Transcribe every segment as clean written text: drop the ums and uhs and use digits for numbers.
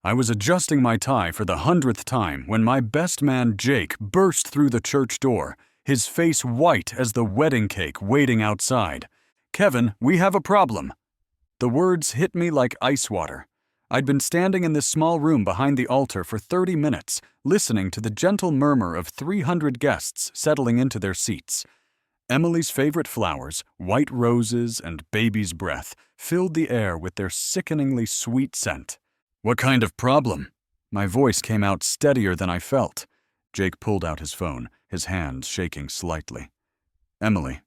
I was adjusting my tie for the 100th time when my best man Jake burst through the church door, his face white as the wedding cake waiting outside. "Kevin, we have a problem." The words hit me like ice water. I'd been standing in this small room behind the altar for 30 minutes, listening to the gentle murmur of 300 guests settling into their seats. Emily's favorite flowers, white roses and baby's breath, filled the air with their sickeningly sweet scent. "What kind of problem?" My voice came out steadier than I felt. Jake pulled out his phone, his hands shaking slightly. "Emily.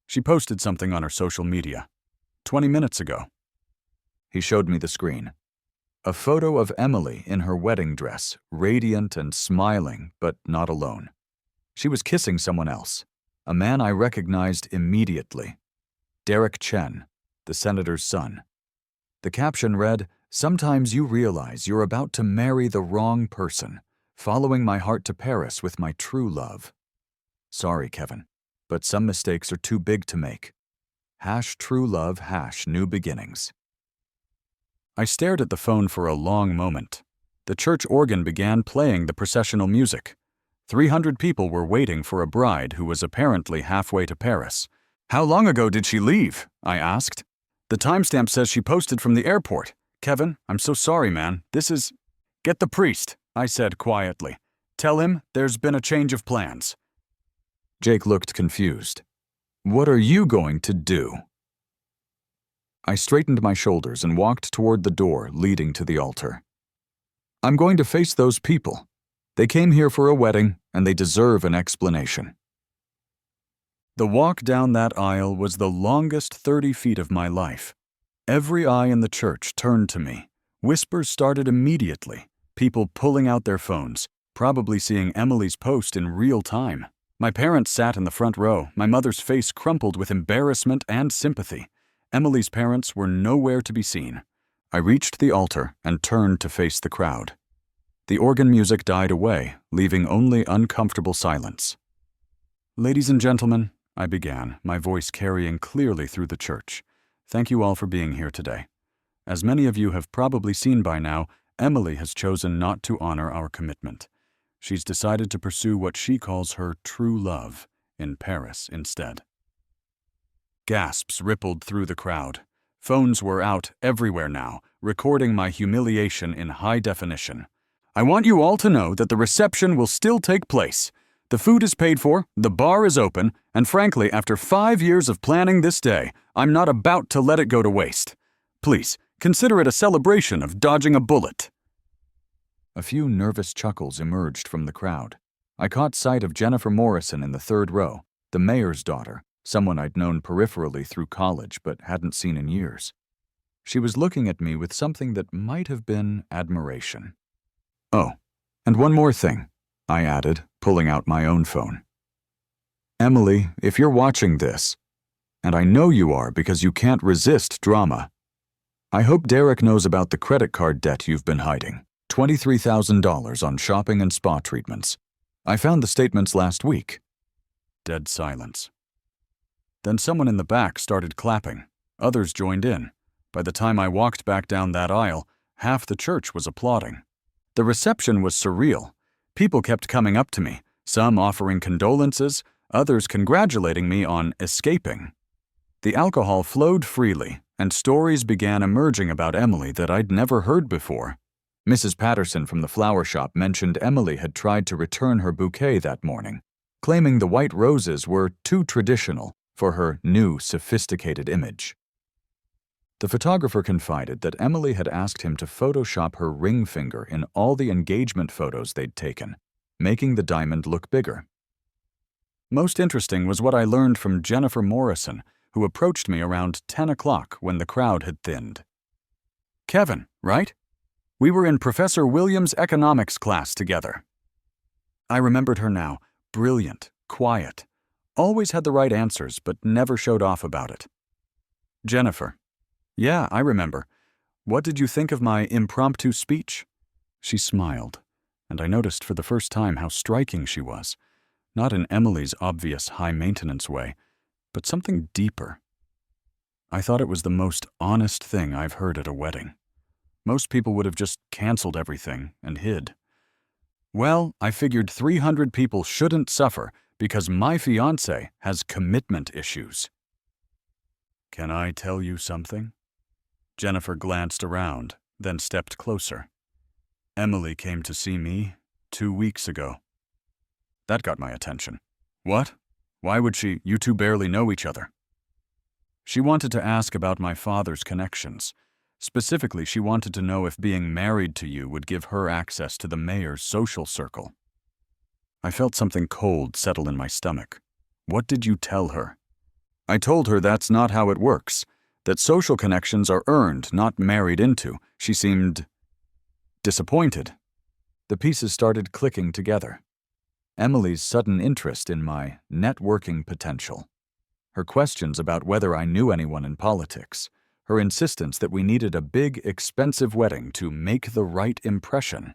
She posted something on her social media. 20 minutes ago." He showed me the screen. A photo of Emily in her wedding dress, radiant and smiling, but not alone. She was kissing someone else, a man I recognized immediately. Derek Chen, the senator's son. The caption read, "Sometimes you realize you're about to marry the wrong person, following my heart to Paris with my true love. Sorry, Kevin, but some mistakes are too big to make. #true love #new beginnings." I stared at the phone for a long moment. The church organ began playing the processional music. 300 people were waiting for a bride who was apparently halfway to Paris. "How long ago did she leave?" I asked. "The timestamp says she posted from the airport. Kevin, I'm so sorry, man. This is—" "Get the priest," I said quietly. "Tell him there's been a change of plans." Jake looked confused. "What are you going to do?" I straightened my shoulders and walked toward the door leading to the altar. "I'm going to face those people. They came here for a wedding, and they deserve an explanation." The walk down that aisle was the longest 30 feet of my life. Every eye in the church turned to me. Whispers started immediately, people pulling out their phones, probably seeing Emily's post in real time. My parents sat in the front row, my mother's face crumpled with embarrassment and sympathy. Emily's parents were nowhere to be seen. I reached the altar and turned to face the crowd. The organ music died away, leaving only uncomfortable silence. "Ladies and gentlemen," I began, my voice carrying clearly through the church. "Thank you all for being here today. As many of you have probably seen by now, Emily has chosen not to honor our commitment. She's decided to pursue what she calls her true love in Paris instead." Gasps rippled through the crowd. Phones were out everywhere now, recording my humiliation in high definition. "I want you all to know that the reception will still take place. The food is paid for, the bar is open, and frankly, after 5 years of planning this day, I'm not about to let it go to waste. Please, consider it a celebration of dodging a bullet." A few nervous chuckles emerged from the crowd. I caught sight of Jennifer Morrison in the third row, the mayor's daughter, someone I'd known peripherally through college but hadn't seen in years. She was looking at me with something that might have been admiration. "Oh, and one more thing," I added, pulling out my own phone. "Emily, if you're watching this, and I know you are because you can't resist drama, I hope Derek knows about the credit card debt you've been hiding. $23,000 on shopping and spa treatments. I found the statements last week." Dead silence. Then someone in the back started clapping. Others joined in. By the time I walked back down that aisle, half the church was applauding. The reception was surreal. People kept coming up to me, some offering condolences, others congratulating me on escaping. The alcohol flowed freely, and stories began emerging about Emily that I'd never heard before. Mrs. Patterson from the flower shop mentioned Emily had tried to return her bouquet that morning, claiming the white roses were too traditional for her new, sophisticated image. The photographer confided that Emily had asked him to Photoshop her ring finger in all the engagement photos they'd taken, making the diamond look bigger. Most interesting was what I learned from Jennifer Morrison, who approached me around 10 o'clock when the crowd had thinned. "Kevin, right? We were in Professor Williams' economics class together." I remembered her now, brilliant, quiet, always had the right answers but never showed off about it. "Jennifer. Yeah, I remember. What did you think of my impromptu speech?" She smiled, and I noticed for the first time how striking she was, not in Emily's obvious high-maintenance way, but something deeper. I thought it was the most honest thing I've heard at a wedding. Most people would have just canceled everything and hid. Well, I figured 300 people shouldn't suffer because my fiancé has commitment issues. Can I tell you something? Jennifer glanced around, then stepped closer. Emily came to see me 2 weeks ago. That got my attention. What? Why would she? You two barely know each other. She wanted to ask about my father's connections. Specifically, she wanted to know if being married to you would give her access to the mayor's social circle. I felt something cold settle in my stomach. What did you tell her? I told her that's not how it works, that social connections are earned, not married into. She seemed disappointed. The pieces started clicking together. Emily's sudden interest in my networking potential. Her questions about whether I knew anyone in politics. Her insistence that we needed a big, expensive wedding to make the right impression.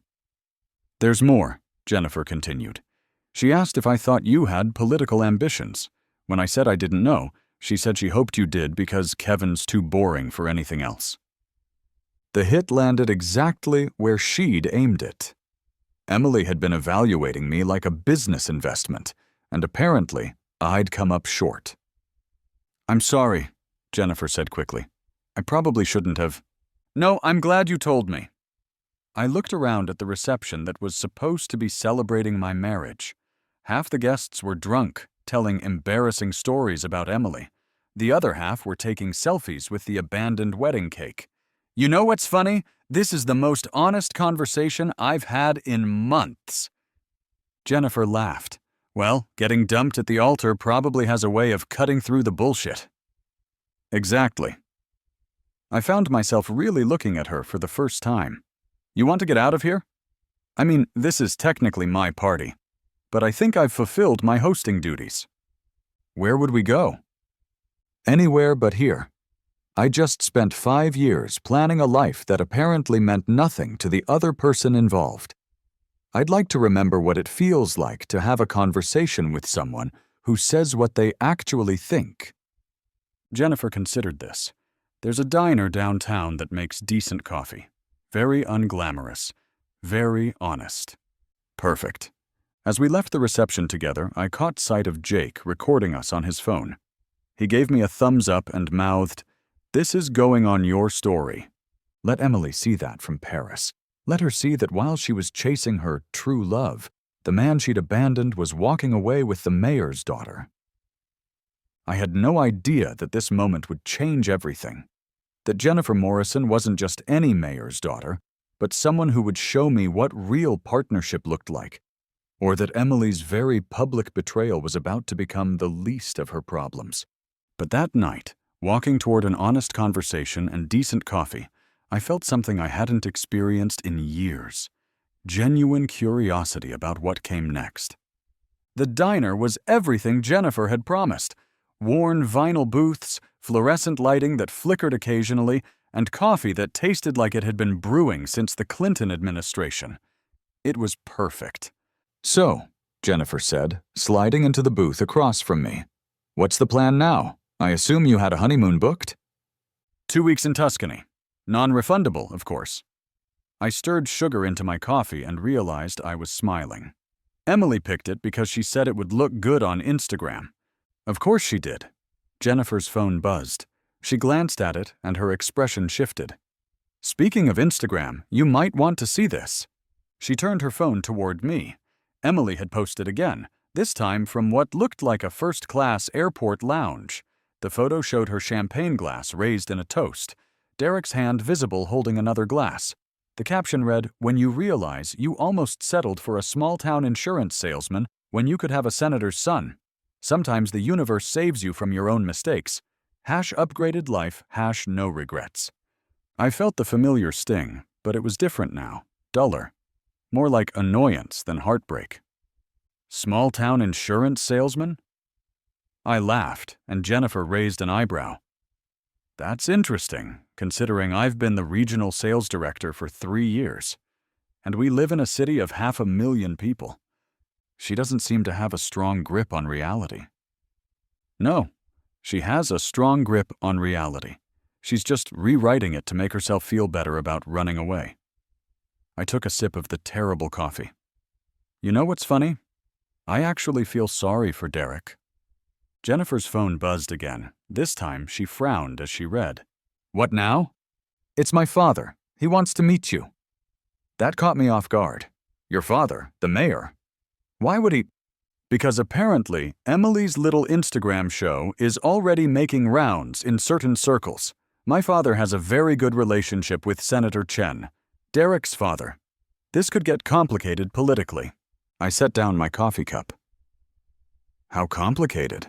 There's more, Jennifer continued. She asked if I thought you had political ambitions. When I said I didn't know, she said she hoped you did because Kevin's too boring for anything else. The hit landed exactly where she'd aimed it. Emily had been evaluating me like a business investment, and apparently I'd come up short. I'm sorry, Jennifer said quickly. I probably shouldn't have. No, I'm glad you told me. I looked around at the reception that was supposed to be celebrating my marriage. Half the guests were drunk, telling embarrassing stories about Emily. The other half were taking selfies with the abandoned wedding cake. You know what's funny? This is the most honest conversation I've had in months. Jennifer laughed. Well, getting dumped at the altar probably has a way of cutting through the bullshit. Exactly. I found myself really looking at her for the first time. You want to get out of here? I mean, this is technically my party, but I think I've fulfilled my hosting duties. Where would we go? Anywhere but here. I just spent 5 years planning a life that apparently meant nothing to the other person involved. I'd like to remember what it feels like to have a conversation with someone who says what they actually think. Jennifer considered this. There's a diner downtown that makes decent coffee. Very unglamorous. Very honest. Perfect. As we left the reception together, I caught sight of Jake recording us on his phone. He gave me a thumbs up and mouthed, "This is going on your story." Let Emily see that from Paris. Let her see that while she was chasing her true love, the man she'd abandoned was walking away with the mayor's daughter. I had no idea that this moment would change everything. That Jennifer Morrison wasn't just any mayor's daughter, but someone who would show me what real partnership looked like, or that Emily's very public betrayal was about to become the least of her problems. But that night, walking toward an honest conversation and decent coffee, I felt something I hadn't experienced in years. Genuine curiosity about what came next. The diner was everything Jennifer had promised. Worn vinyl booths, fluorescent lighting that flickered occasionally, and coffee that tasted like it had been brewing since the Clinton administration. It was perfect. So, Jennifer said, sliding into the booth across from me. What's the plan now? I assume you had a honeymoon booked? 2 weeks in Tuscany. Non-refundable, of course. I stirred sugar into my coffee and realized I was smiling. Emily picked it because she said it would look good on Instagram. Of course she did. Jennifer's phone buzzed. She glanced at it and her expression shifted. Speaking of Instagram, you might want to see this. She turned her phone toward me. Emily had posted again, this time from what looked like a first-class airport lounge. The photo showed her champagne glass raised in a toast, Derek's hand visible holding another glass. The caption read, "When you realize you almost settled for a small-town insurance salesman when you could have a senator's son. Sometimes the universe saves you from your own mistakes. #upgraded life, #no regrets." I felt the familiar sting, but it was different now, duller. More like annoyance than heartbreak. Small-town insurance salesman? I laughed, and Jennifer raised an eyebrow. That's interesting, considering I've been the regional sales director for 3 years, and we live in a city of 500,000 people. She doesn't seem to have a strong grip on reality. No, she has a strong grip on reality. She's just rewriting it to make herself feel better about running away. I took a sip of the terrible coffee. You know what's funny? I actually feel sorry for Derek. Jennifer's phone buzzed again. This time, she frowned as she read. What now? It's my father. He wants to meet you. That caught me off guard. Your father, the mayor. Why would he? Because apparently, Emily's little Instagram show is already making rounds in certain circles. My father has a very good relationship with Senator Chen, Derek's father. This could get complicated politically. I set down my coffee cup. How complicated?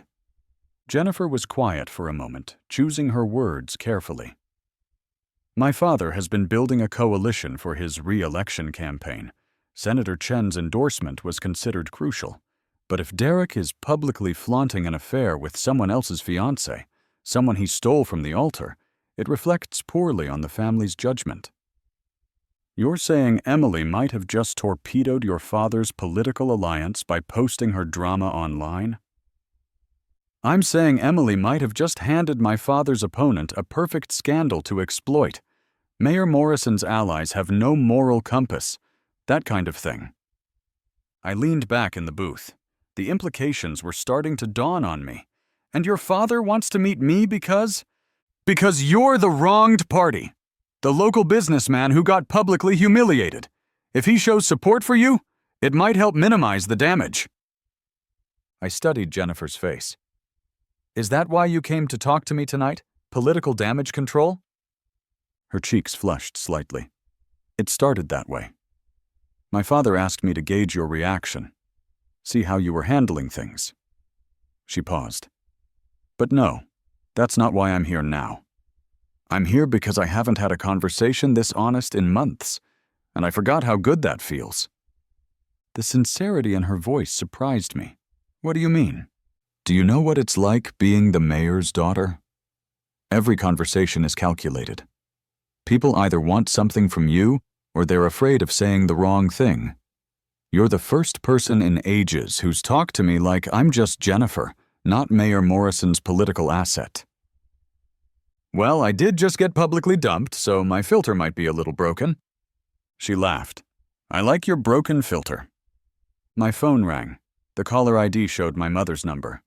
Jennifer was quiet for a moment, choosing her words carefully. My father has been building a coalition for his re-election campaign. Senator Chen's endorsement was considered crucial. But if Derek is publicly flaunting an affair with someone else's fiancée, someone he stole from the altar, it reflects poorly on the family's judgment. You're saying Emily might have just torpedoed your father's political alliance by posting her drama online? I'm saying Emily might have just handed my father's opponent a perfect scandal to exploit. Mayor Morrison's allies have no moral compass. That kind of thing. I leaned back in the booth. The implications were starting to dawn on me. And your father wants to meet me because? Because you're the wronged party. The local businessman who got publicly humiliated. If he shows support for you, it might help minimize the damage. I studied Jennifer's face. Is that why you came to talk to me tonight? Political damage control? Her cheeks flushed slightly. It started that way. My father asked me to gauge your reaction, see how you were handling things. She paused. But no, that's not why I'm here now. I'm here because I haven't had a conversation this honest in months, and I forgot how good that feels. The sincerity in her voice surprised me. What do you mean? Do you know what it's like being the mayor's daughter? Every conversation is calculated. People either want something from you, or they're afraid of saying the wrong thing. You're the first person in ages who's talked to me like I'm just Jennifer, not Mayor Morrison's political asset. Well, I did just get publicly dumped, so my filter might be a little broken. She laughed. I like your broken filter. My phone rang. The caller ID showed my mother's number.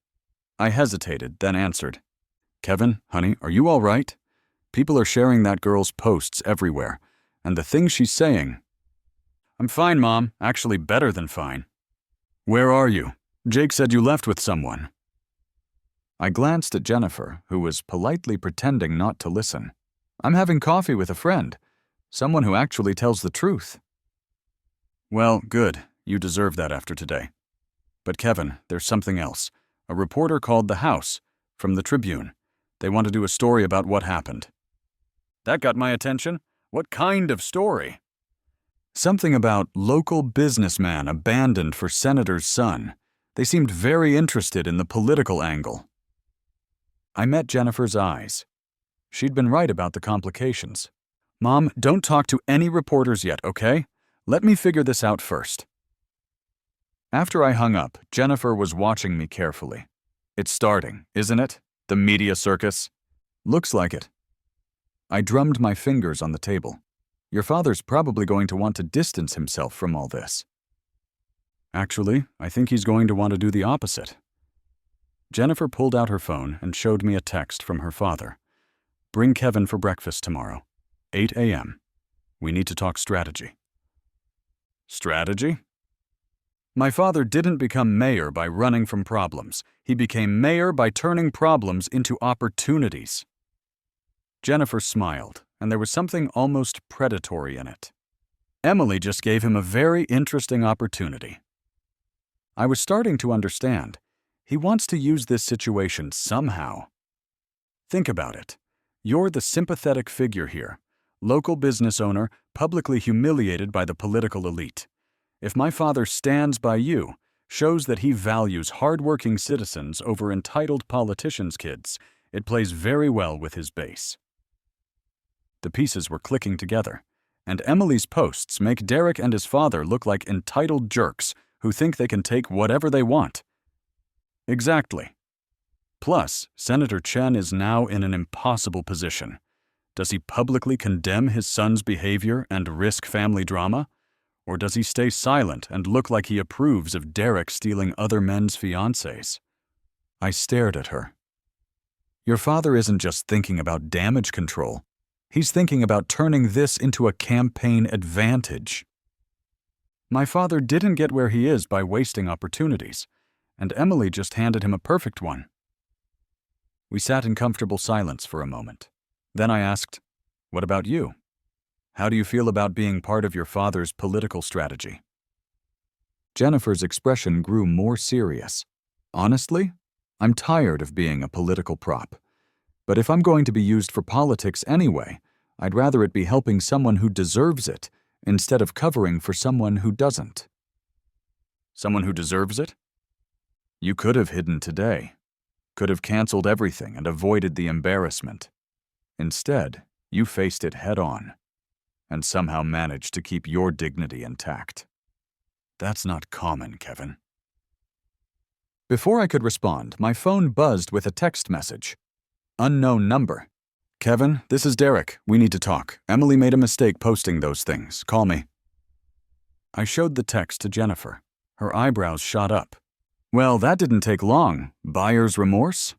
I hesitated, then answered. Kevin, honey, are you all right? People are sharing that girl's posts everywhere, and the things she's saying. I'm fine, Mom. Actually better than fine. Where are you? Jake said you left with someone. I glanced at Jennifer, who was politely pretending not to listen. I'm having coffee with a friend, someone who actually tells the truth. Well, good. You deserve that after today. But Kevin, there's something else. A reporter called the house, from the Tribune. They want to do a story about what happened. That got my attention. What kind of story? Something about local businessman abandoned for senator's son. They seemed very interested in the political angle. I met Jennifer's eyes. She'd been right about the complications. Mom, don't talk to any reporters yet, okay? Let me figure this out first. After I hung up, Jennifer was watching me carefully. It's starting, isn't it? The media circus? Looks like it. I drummed my fingers on the table. Your father's probably going to want to distance himself from all this. Actually, I think he's going to want to do the opposite. Jennifer pulled out her phone and showed me a text from her father. Bring Kevin for breakfast tomorrow, 8 a.m. We need to talk strategy. Strategy? My father didn't become mayor by running from problems. He became mayor by turning problems into opportunities. Jennifer smiled, and there was something almost predatory in it. Emily just gave him a very interesting opportunity. I was starting to understand. He wants to use this situation somehow. Think about it. You're the sympathetic figure here, local business owner, publicly humiliated by the political elite. If my father stands by you, shows that he values hard-working citizens over entitled politicians' kids, it plays very well with his base. The pieces were clicking together, and Emily's posts make Derek and his father look like entitled jerks who think they can take whatever they want. Exactly. Plus, Senator Chen is now in an impossible position. Does he publicly condemn his son's behavior and risk family drama? Or does he stay silent and look like he approves of Derek stealing other men's fiancées? I stared at her. Your father isn't just thinking about damage control. He's thinking about turning this into a campaign advantage. My father didn't get where he is by wasting opportunities, and Emily just handed him a perfect one. We sat in comfortable silence for a moment. Then I asked, "What about you? How do you feel about being part of your father's political strategy?" Jennifer's expression grew more serious. Honestly, I'm tired of being a political prop. But if I'm going to be used for politics anyway, I'd rather it be helping someone who deserves it instead of covering for someone who doesn't. Someone who deserves it? You could have hidden today. Could have canceled everything and avoided the embarrassment. Instead, you faced it head-on and somehow managed to keep your dignity intact. That's not common, Kevin. Before I could respond, my phone buzzed with a text message. Unknown number. Kevin, this is Derek. We need to talk. Emily made a mistake posting those things. Call me. I showed the text to Jennifer. Her eyebrows shot up. Well, that didn't take long. Buyer's remorse?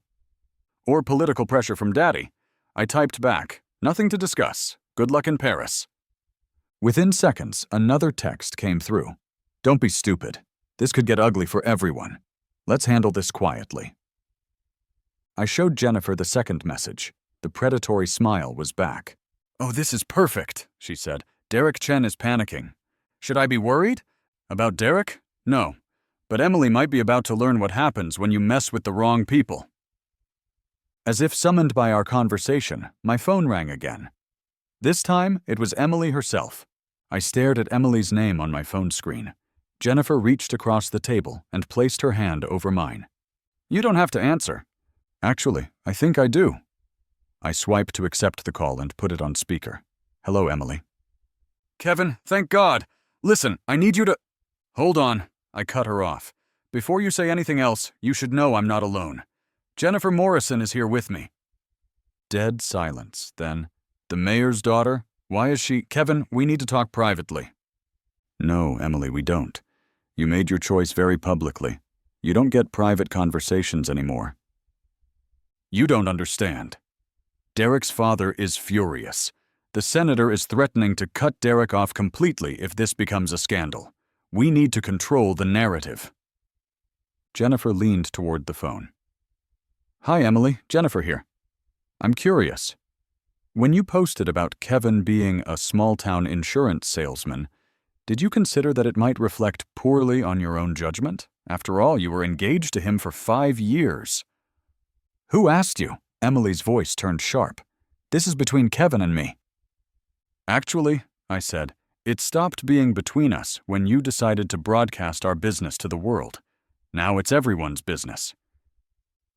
Or political pressure from Daddy. I typed back. Nothing to discuss. Good luck in Paris. Within seconds, another text came through. Don't be stupid. This could get ugly for everyone. Let's handle this quietly. I showed Jennifer the second message. The predatory smile was back. Oh, this is perfect, she said. Derek Chen is panicking. Should I be worried? About Derek? No. But Emily might be about to learn what happens when you mess with the wrong people. As if summoned by our conversation, my phone rang again. This time, it was Emily herself. I stared at Emily's name on my phone screen. Jennifer reached across the table and placed her hand over mine. You don't have to answer. Actually, I think I do. I swiped to accept the call and put it on speaker. Hello, Emily. Kevin, thank God. Listen, I need you to... Hold on. I cut her off. Before you say anything else, you should know I'm not alone. Jennifer Morrison is here with me. Dead silence, then. The mayor's daughter? Why is she... Kevin, we need to talk privately. No, Emily, we don't. You made your choice very publicly. You don't get private conversations anymore. You don't understand. Derek's father is furious. The senator is threatening to cut Derek off completely if this becomes a scandal. We need to control the narrative. Jennifer leaned toward the phone. Hi, Emily. Jennifer here. I'm curious. When you posted about Kevin being a small-town insurance salesman, did you consider that it might reflect poorly on your own judgment? After all, you were engaged to him for 5 years. Who asked you? Emily's voice turned sharp. This is between Kevin and me. Actually, I said, it stopped being between us when you decided to broadcast our business to the world. Now it's everyone's business.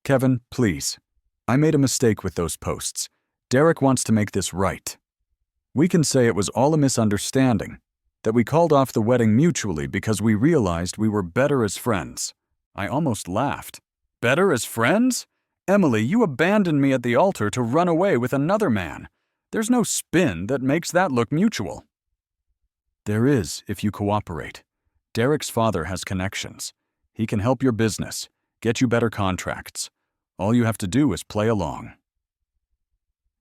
Kevin, please. I made a mistake with those posts. Derek wants to make this right. We can say it was all a misunderstanding, that we called off the wedding mutually because we realized we were better as friends. I almost laughed. Better as friends? Emily, you abandoned me at the altar to run away with another man. There's no spin that makes that look mutual. There is, if you cooperate. Derek's father has connections. He can help your business, get you better contracts. All you have to do is play along.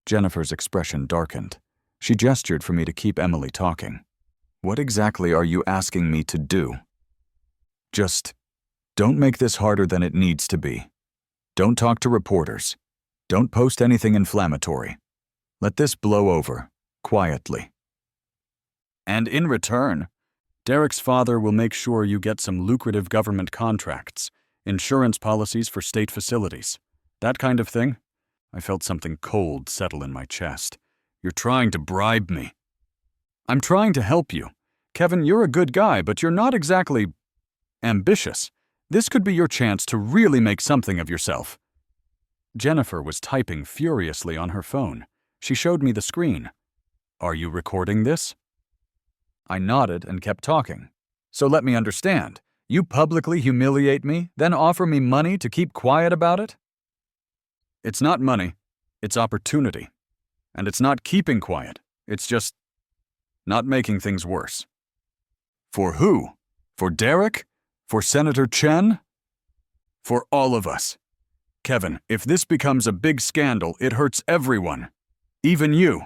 Jennifer's expression darkened. She gestured for me to keep Emily talking. What exactly are you asking me to do? Just don't make this harder than it needs to be. Don't talk to reporters. Don't post anything inflammatory. Let this blow over, quietly. And in return, Derek's father will make sure you get some lucrative government contracts, insurance policies for state facilities, that kind of thing. I felt something cold settle in my chest. You're trying to bribe me. I'm trying to help you. Kevin, you're a good guy, but you're not exactly ambitious. This could be your chance to really make something of yourself. Jennifer was typing furiously on her phone. She showed me the screen. Are you recording this? I nodded and kept talking. So let me understand. You publicly humiliate me, then offer me money to keep quiet about it? It's not money. It's opportunity. And it's not keeping quiet. It's just not making things worse. For who? For Derek? For Senator Chen? For all of us. Kevin, if this becomes a big scandal, it hurts everyone. Even you.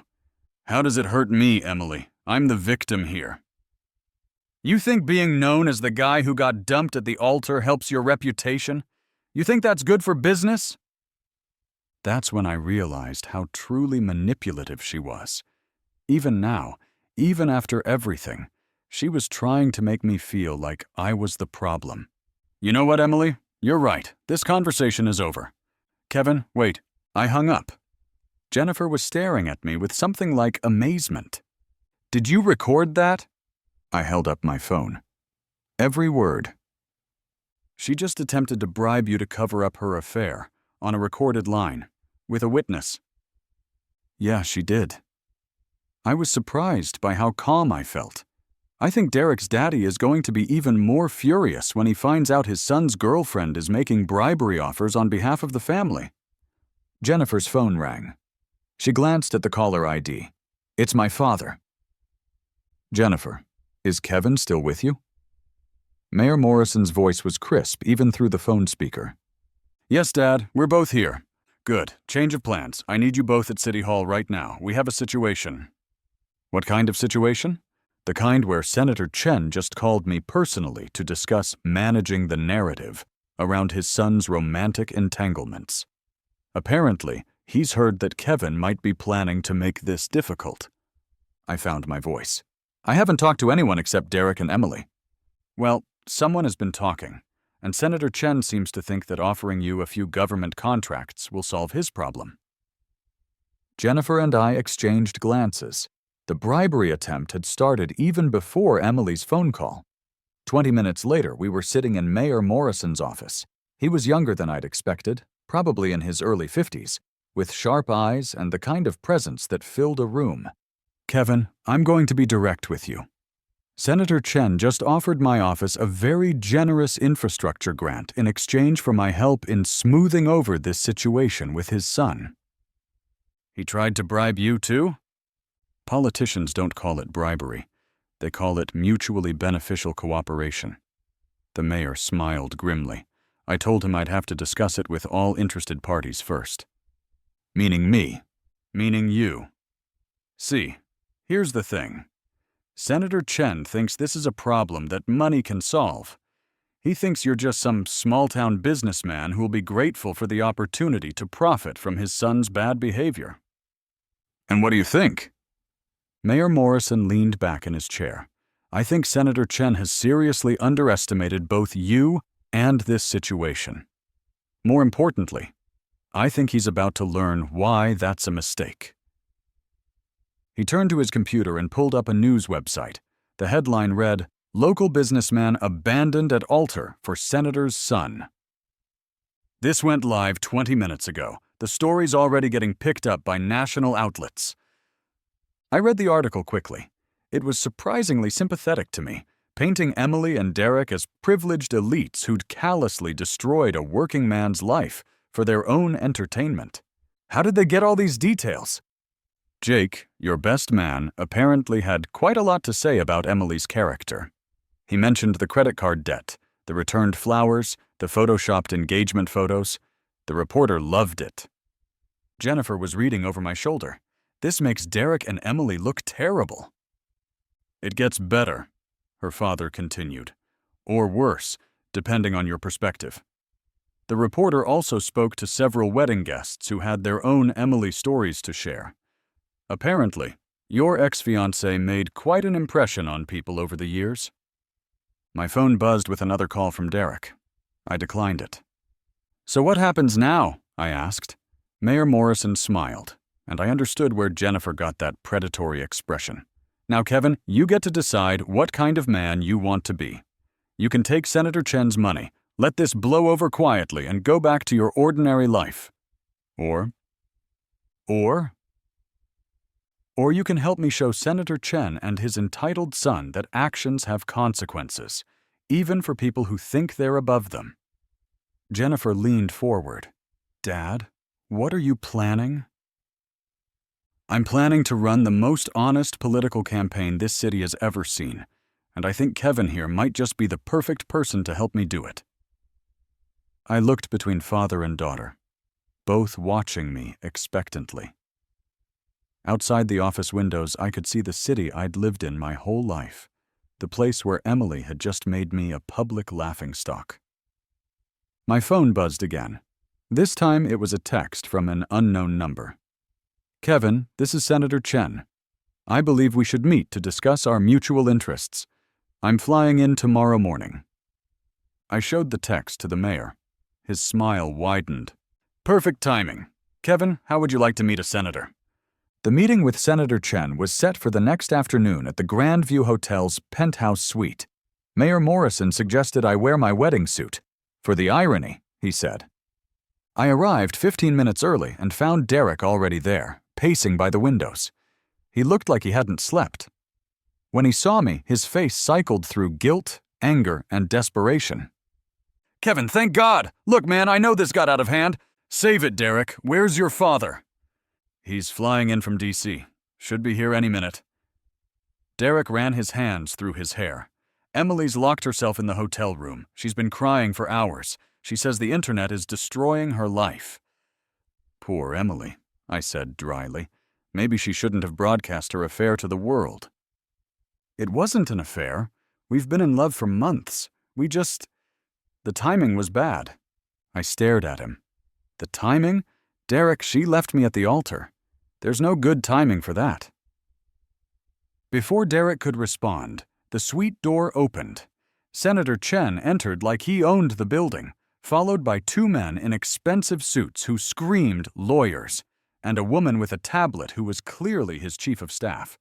How does it hurt me, Emily? I'm the victim here. You think being known as the guy who got dumped at the altar helps your reputation? You think that's good for business? That's when I realized how truly manipulative she was. Even now, even after everything, she was trying to make me feel like I was the problem. You know what, Emily? You're right. This conversation is over. Kevin, wait. I hung up. Jennifer was staring at me with something like amazement. Did you record that? I held up my phone. Every word. She just attempted to bribe you to cover up her affair, on a recorded line, with a witness. Yeah, she did. I was surprised by how calm I felt. I think Derek's daddy is going to be even more furious when he finds out his son's girlfriend is making bribery offers on behalf of the family. Jennifer's phone rang. She glanced at the caller ID. It's my father. Jennifer, is Kevin still with you? Mayor Morrison's voice was crisp even through the phone speaker. Yes, Dad, we're both here. Good. Change of plans. I need you both at City Hall right now. We have a situation. What kind of situation? The kind where Senator Chen just called me personally to discuss managing the narrative around his son's romantic entanglements. Apparently, he's heard that Kevin might be planning to make this difficult. I found my voice. I haven't talked to anyone except Derek and Emily. Well, someone has been talking, and Senator Chen seems to think that offering you a few government contracts will solve his problem. Jennifer and I exchanged glances. The bribery attempt had started even before Emily's phone call. 20 minutes later, we were sitting in Mayor Morrison's office. He was younger than I'd expected, probably in his early 50s, with sharp eyes and the kind of presence that filled a room. Kevin, I'm going to be direct with you. Senator Chen just offered my office a very generous infrastructure grant in exchange for my help in smoothing over this situation with his son. He tried to bribe you too? Politicians don't call it bribery. They call it mutually beneficial cooperation. The mayor smiled grimly. I told him I'd have to discuss it with all interested parties first. Meaning me. Meaning you. See, here's the thing. Senator Chen thinks this is a problem that money can solve. He thinks you're just some small-town businessman who will be grateful for the opportunity to profit from his son's bad behavior. And what do you think? Mayor Morrison leaned back in his chair. I think Senator Chen has seriously underestimated both you and this situation. More importantly, I think he's about to learn why that's a mistake. He turned to his computer and pulled up a news website. The headline read, "Local businessman abandoned at altar for senator's son." This went live 20 minutes ago. The story's already getting picked up by national outlets. I read the article quickly. It was surprisingly sympathetic to me, painting Emily and Derek as privileged elites who'd callously destroyed a working man's life for their own entertainment. How did they get all these details? Jake, your best man, apparently had quite a lot to say about Emily's character. He mentioned the credit card debt, the returned flowers, the photoshopped engagement photos. The reporter loved it. Jennifer was reading over my shoulder. This makes Derek and Emily look terrible. It gets better, her father continued. Or worse, depending on your perspective. The reporter also spoke to several wedding guests who had their own Emily stories to share. Apparently, your ex-fiancée made quite an impression on people over the years. My phone buzzed with another call from Derek. I declined it. So what happens now? I asked. Mayor Morrison smiled, and I understood where Jennifer got that predatory expression. Now, Kevin, you get to decide what kind of man you want to be. You can take Senator Chen's money, let this blow over quietly, and go back to your ordinary life. Or you can help me show Senator Chen and his entitled son that actions have consequences, even for people who think they're above them. Jennifer leaned forward. Dad, what are you planning? I'm planning to run the most honest political campaign this city has ever seen, and I think Kevin here might just be the perfect person to help me do it. I looked between father and daughter, both watching me expectantly. Outside the office windows, I could see the city I'd lived in my whole life, the place where Emily had just made me a public laughingstock. My phone buzzed again. This time it was a text from an unknown number. "Kevin, this is Senator Chen. I believe we should meet to discuss our mutual interests. I'm flying in tomorrow morning." I showed the text to the mayor. His smile widened. "Perfect timing. Kevin, how would you like to meet a senator?" The meeting with Senator Chen was set for the next afternoon at the Grandview Hotel's penthouse suite. Mayor Morrison suggested I wear my wedding suit. "For the irony," he said. I arrived 15 minutes early and found Derek already there, pacing by the windows. He looked like he hadn't slept. When he saw me, his face cycled through guilt, anger, and desperation. "Kevin, thank God! Look, man, I know this got out of hand. Save it, Derek. Where's your father?" "He's flying in from D.C. Should be here any minute." Derek ran his hands through his hair. "Emily's locked herself in the hotel room. She's been crying for hours. She says the internet is destroying her life." "Poor Emily," I said dryly. "Maybe she shouldn't have broadcast her affair to the world." "It wasn't an affair. We've been in love for months. The timing was bad." I stared at him. "The timing? Derek, she left me at the altar. There's no good timing for that." Before Derek could respond, the suite door opened. Senator Chen entered like he owned the building, followed by two men in expensive suits who screamed lawyers, and a woman with a tablet who was clearly his chief of staff.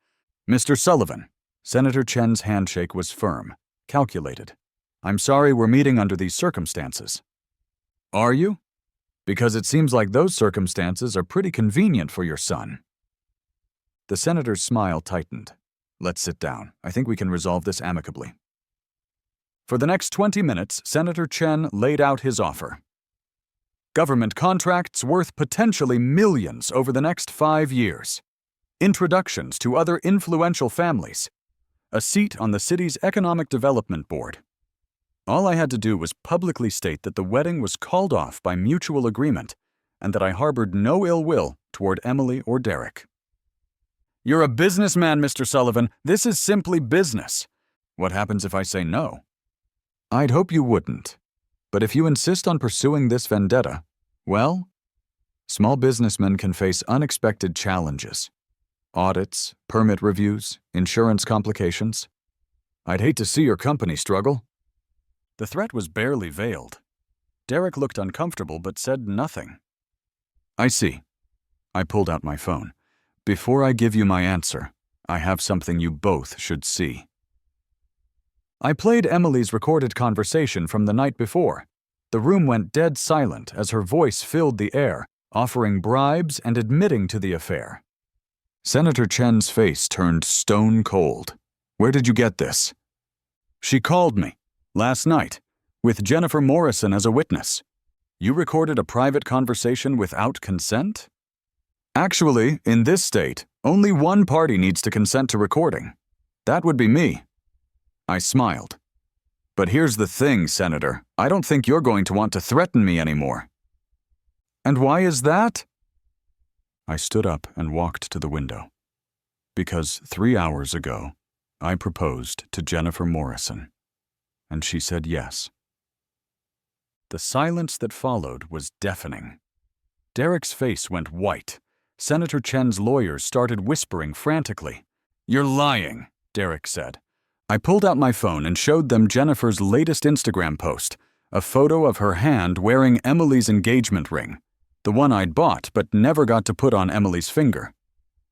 "Mr. Sullivan." Senator Chen's handshake was firm, calculated. "I'm sorry we're meeting under these circumstances." "Are you? Because it seems like those circumstances are pretty convenient for your son." The senator's smile tightened. "Let's sit down. I think we can resolve this amicably." For the next 20 minutes, Senator Chen laid out his offer. Government contracts worth potentially millions over the next 5 years. Introductions to other influential families. A seat on the city's Economic Development Board. All I had to do was publicly state that the wedding was called off by mutual agreement and that I harbored no ill will toward Emily or Derek. "You're a businessman, Mr. Sullivan. This is simply business. What happens if I say no?" "I'd hope you wouldn't. But if you insist on pursuing this vendetta, well, small businessmen can face unexpected challenges. Audits, permit reviews, insurance complications. I'd hate to see your company struggle." The threat was barely veiled. Derek looked uncomfortable but said nothing. "I see." I pulled out my phone. "Before I give you my answer, I have something you both should see." I played Emily's recorded conversation from the night before. The room went dead silent as her voice filled the air, offering bribes and admitting to the affair. Senator Chen's face turned stone cold. "Where did you get this?" "She called me. Last night, with Jennifer Morrison as a witness." "You recorded a private conversation without consent?" "Actually, in this state, only one party needs to consent to recording. That would be me." I smiled. "But here's the thing, Senator. I don't think you're going to want to threaten me anymore." "And why is that?" I stood up and walked to the window. "Because 3 hours ago, I proposed to Jennifer Morrison. And she said yes." The silence that followed was deafening. Derek's face went white. Senator Chen's lawyers started whispering frantically. "You're lying," Derek said. I pulled out my phone and showed them Jennifer's latest Instagram post, a photo of her hand wearing Emily's engagement ring, the one I'd bought but never got to put on Emily's finger.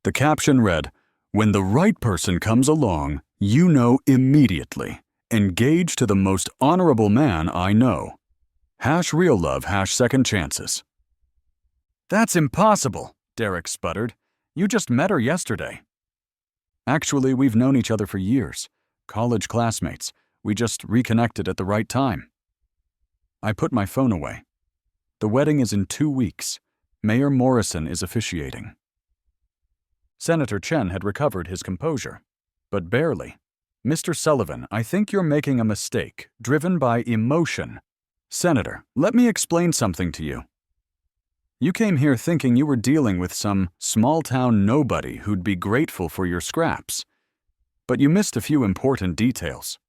The caption read, "When the right person comes along, you know immediately. Engaged to the most honorable man I know. #real love, #second chances." "That's impossible," Derek sputtered. "You just met her yesterday." "Actually, we've known each other for years. College classmates. We just reconnected at the right time." I put my phone away. The wedding is in 2 weeks. Mayor Morrison is officiating. Senator Chen had recovered his composure. But barely. "Mr. Sullivan, I think you're making a mistake, driven by emotion. Senator, let me explain something to you. You came here thinking you were dealing with some small-town nobody who'd be grateful for your scraps. But you missed a few important details."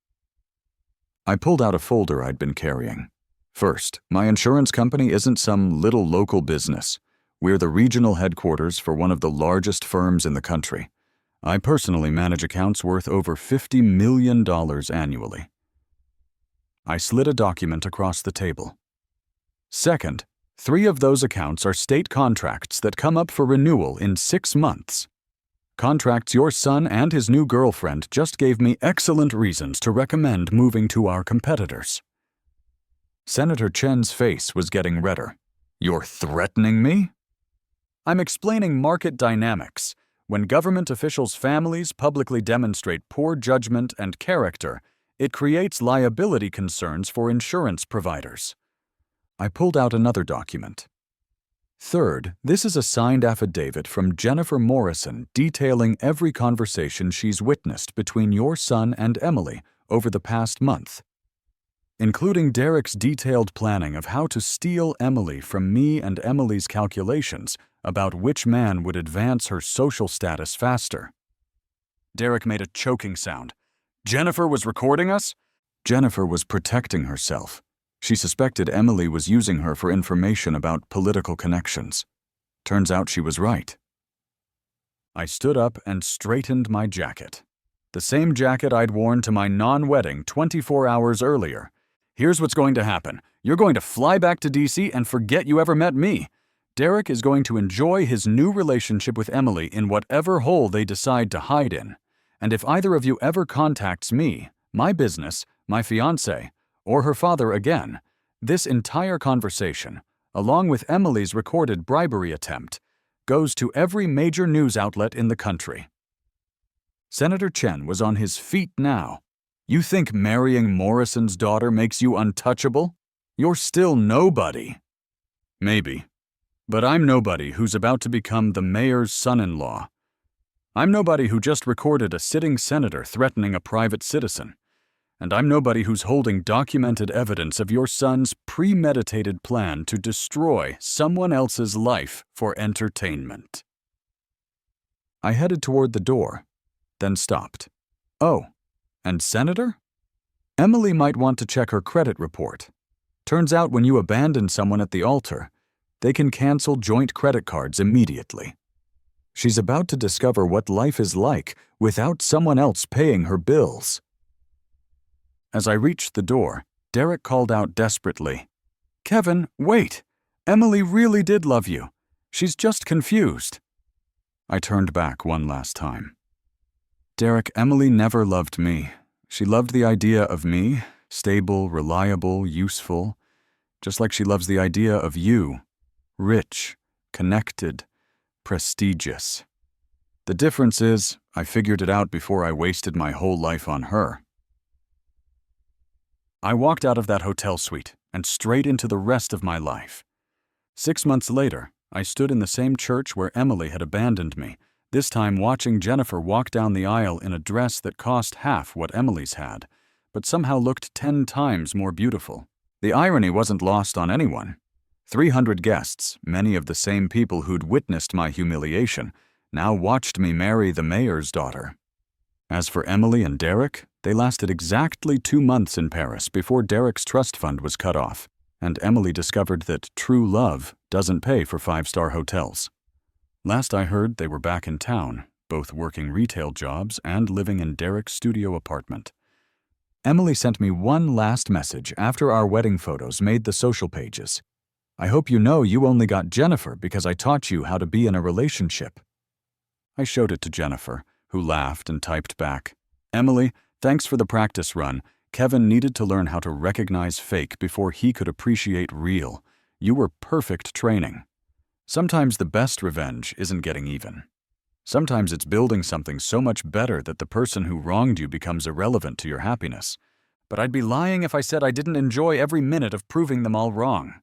I pulled out a folder I'd been carrying. "First, my insurance company isn't some little local business. We're the regional headquarters for one of the largest firms in the country. I personally manage accounts worth over $50 million annually." I slid a document across the table. "Second, 3 of those accounts are state contracts that come up for renewal in 6 months. Contracts your son and his new girlfriend just gave me excellent reasons to recommend moving to our competitors." Senator Chen's face was getting redder. "You're threatening me?" "I'm explaining market dynamics. When government officials' families publicly demonstrate poor judgment and character, it creates liability concerns for insurance providers." I pulled out another document. "Third, this is a signed affidavit from Jennifer Morrison detailing every conversation she's witnessed between your son and Emily over the past month, including Derek's detailed planning of how to steal Emily from me and Emily's calculations about which man would advance her social status faster." Derek made a choking sound. "Jennifer was recording us?" "Jennifer was protecting herself. She suspected Emily was using her for information about political connections. Turns out she was right." I stood up and straightened my jacket. The same jacket I'd worn to my non-wedding 24 hours earlier. "Here's what's going to happen. You're going to fly back to DC and forget you ever met me. Derek is going to enjoy his new relationship with Emily in whatever hole they decide to hide in. And if either of you ever contacts me, my business, my fiancée, or her father again, this entire conversation, along with Emily's recorded bribery attempt, goes to every major news outlet in the country." Senator Chen was on his feet now. "You think marrying Morrison's daughter makes you untouchable? You're still nobody." "Maybe. But I'm nobody who's about to become the mayor's son-in-law. I'm nobody who just recorded a sitting senator threatening a private citizen. And I'm nobody who's holding documented evidence of your son's premeditated plan to destroy someone else's life for entertainment." I headed toward the door, then stopped. "Oh, and Senator? Emily might want to check her credit report. Turns out when you abandon someone at the altar, they can cancel joint credit cards immediately. She's about to discover what life is like without someone else paying her bills." As I reached the door, Derek called out desperately, "Kevin, wait! Emily really did love you. She's just confused." I turned back one last time. "Derek, Emily never loved me. She loved the idea of me, stable, reliable, useful, just like she loves the idea of you, rich, connected, prestigious. The difference is, I figured it out before I wasted my whole life on her." I walked out of that hotel suite and straight into the rest of my life. 6 months later, I stood in the same church where Emily had abandoned me, this time watching Jennifer walk down the aisle in a dress that cost half what Emily's had, but somehow looked 10 times more beautiful. The irony wasn't lost on anyone. 300 guests, many of the same people who'd witnessed my humiliation, now watched me marry the mayor's daughter. As for Emily and Derek, they lasted exactly 2 months in Paris before Derek's trust fund was cut off, and Emily discovered that true love doesn't pay for 5-star hotels. Last I heard, they were back in town, both working retail jobs and living in Derek's studio apartment. Emily sent me one last message after our wedding photos made the social pages. "I hope you know you only got Jennifer because I taught you how to be in a relationship." I showed it to Jennifer, who laughed and typed back, "Emily, thanks for the practice run. Kevin needed to learn how to recognize fake before he could appreciate real. You were perfect training. Sometimes the best revenge isn't getting even. Sometimes it's building something so much better that the person who wronged you becomes irrelevant to your happiness. But I'd be lying if I said I didn't enjoy every minute of proving them all wrong."